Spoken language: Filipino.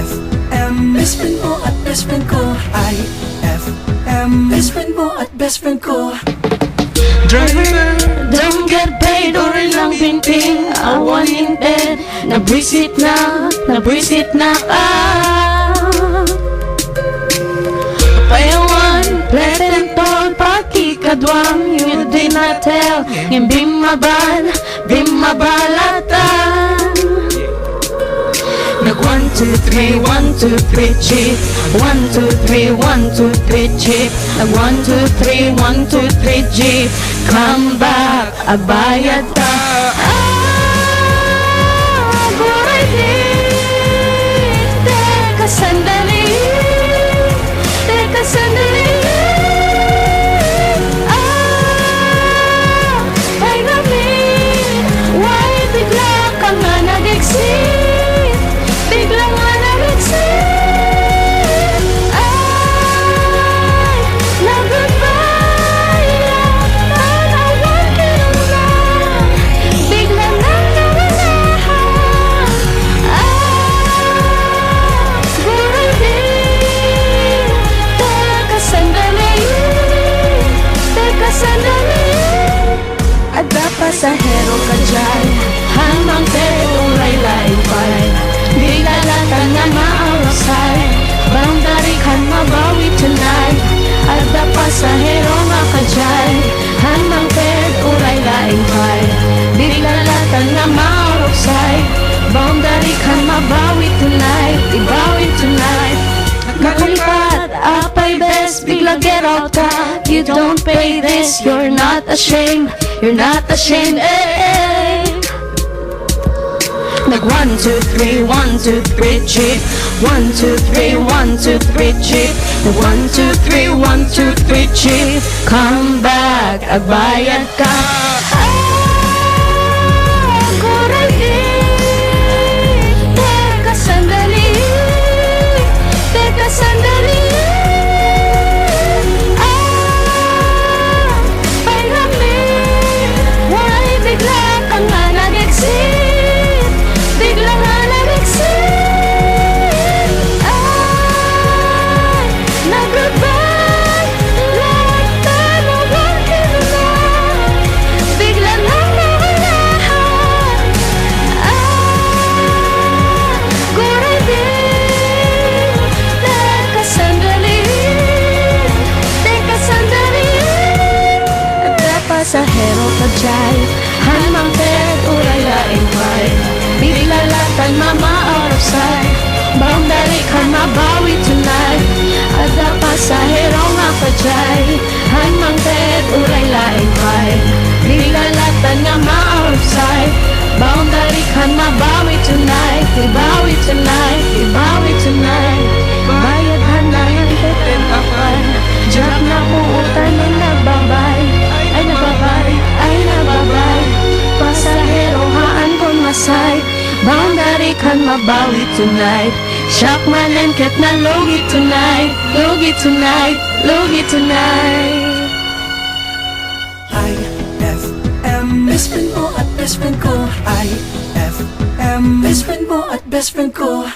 IFM, best friend mo at best friend ko. IFM, best friend mo at best friend ko. Driver, don't get paid, orin lang pinting. Awan in bed, nabwisit na ka. Payawan, let and told, pakikadwang. You did not tell, yung bimabalatan. Nag 1, 2, 3, 1, 2, 3, cheap. 1, 2, 3, 1, 2, 3, cheap. Nag 1, 2, 3, 1, 2, 3, jeep. Come back, abayad ka. Buray din. Teka sandali. Teka sandali. Ay namin. Why bigla ka nga nag-exit? Bigla nga nag-exit. Ay, nag-goodbye lang. Tanawan ka lang. Bigla nang nawala. Buray din. Teka sandali. Teka sandali. Ada pasahero ka dyan. Hamang terong laylay-pay. Di lalatan na maawasay. Boundary kan mabawi tonight. Ada pasahero nga ka dyan. Hamang terong laylay-pay. Di lalatan na maawasay. Boundary kan mabawi tonight. Ibawi tonight. Nakulipat, apay best, bigla get out ka. You don't pay this, you're not ashamed. You're not ashamed, eh. Nag 1, 2, 3, 1, 2, 3, cheap. 1, 2, 3, 1, 2, 3, cheap. Nag 1, 2, 3, 1, 2, 3, cheap. Come back, agbayad ka. Kuray din. Teka sandali. Teka sandali. Pairamin. Why bigla ka nga nag-exit? Bigla nga nag-exit. Ay, nag-goodbye. Lahat tanawan ka na. Bigla nang nawala. Kuray din. Teka sandali. Teka sandali. Ada pasahero ka dyan. Hanmang ted uray-laing pay. Di lalatan mama out of sight. Boundary kan mabawi tonight. Ada pasahero nga ka dyan. Hanmang ted uray-laing pay. Di lalatan nga ma-out of sight. Boundary kan mabawi tonight. Ibawi tonight. Ibawi tonight. Bayad hanayan teten apan. Jack na puutan na nagbabay. Ay nagbabay. Ay nagbabay. Pasahero haan kon masay. Boundary kan mabawi tonight. Shock man and ket na logi tonight. Logi tonight. Logi tonight. IFM, best friend mo at best friend ko. IFM, best friend mo at best friend ko.